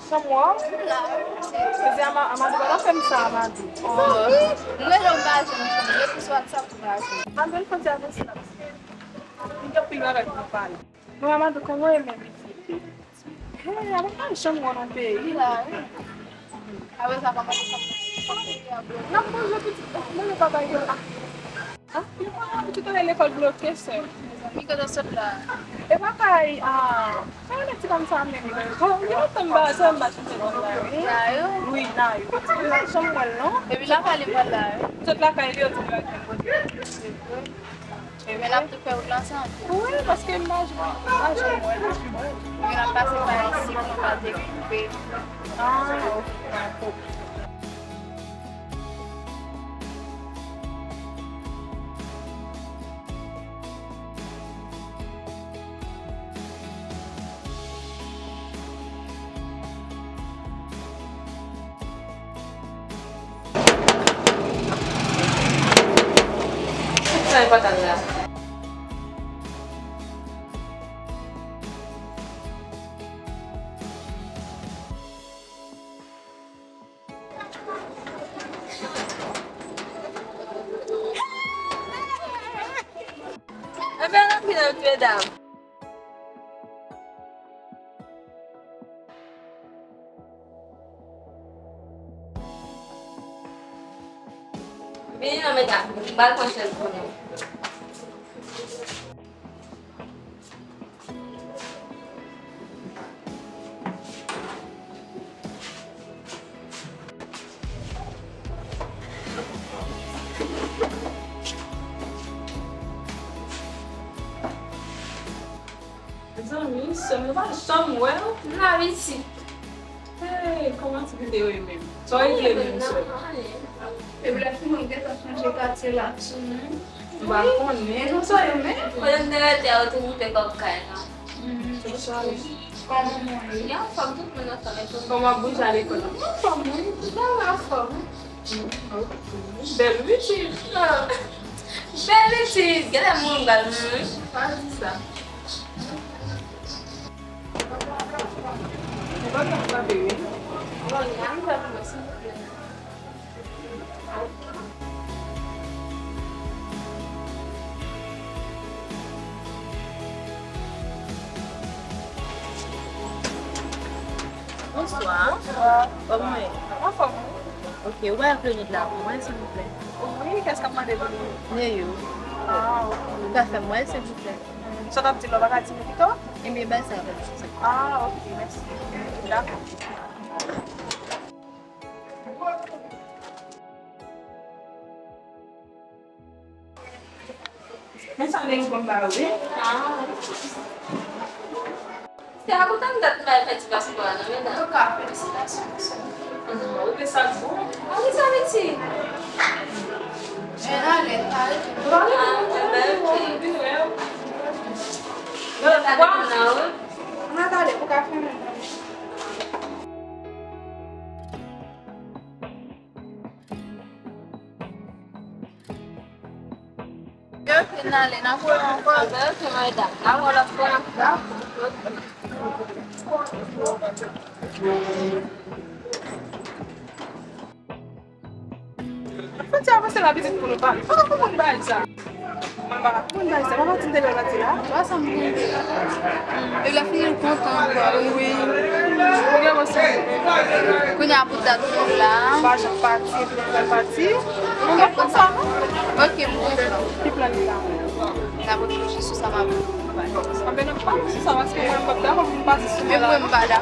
Semua? Kasi amado ba lang kami sa amado? Não baixa, não é pessoal de São Paulo. Andal fa jana sila. Hindi pinga ka na pala. Mga amado ko mo yung may Hey, ano pa siya mo nang pay? Habis apa kamu Naku, ano pa ba yun? Ah, yung mga ito na level bloke sir. Ikaw daw sa plan. Eh bakay, kaya na silang sa amin. Oh, yung tamba sa basin sa online. Tayo? Uy, na yun. Siya mo, no? Eh, bilang kali pala. Setelah kayak dia tu lagi. Mais là, tu peux lancer. Oui, parce que moi, je moi. On a passé par ici, on va découper. Ah, Saan pa tanda? Apa yang pinag-pedam? Bini naman niya, balkon siya po niya. Amis, ça me va, Samuel. Não, isso. Hey, comment tu veux dire même? Toi, il est même seul. Eu bilang aku mau ikut langsung kasih langsung. Balkon, né? Não sou eu mesmo. Quando eu até eu tenho que pegar o carro. Como mãe. E eu falo tudo no nosso também. Como a buja ali quando. Não, família. Não, não, fome. Belo vestido. Beleza, que é muito bom. Faz isso. Agora não vai beber. Bonsoir. Comment est? Uma fome. Ok, où est le de là? Moi, s'il vous plaît. Oui, qu'est-ce qu'on m'a dit? Mieux. Ah, ok. Café, moi, s'il vous plaît. Só dá para levar a time aqui, tá? Et mes bains, ça va. Ah, ok, merci. D'accord. Mas saan din kung bawi? Kaya ako tanggap may festival ko ano yun Itu ah. kafe di sini. O pessoal bom. Ano sa amin si? Enak deh, tadi. Ah, ganda. Mana tadi aku kafe. Eu finalin aku yang kau. Agora que vai dar. Agora foi na Kung siya pa sila bisit puno pa. Ano ko mong bahal siya? Mong bahal siya. Mga tindelo na sila. Masa mungkin. Eu lá fiz conta Oui. Huwag mo siya. punya putar pulang. Baixa parti, parti. Huwag mo sama. Oke, mungkin. Di plan nila. Dapat terus susah sama. Sabi ng pa, sa mas kaya ng pagdako, kung pasas Eu nila. vou embora.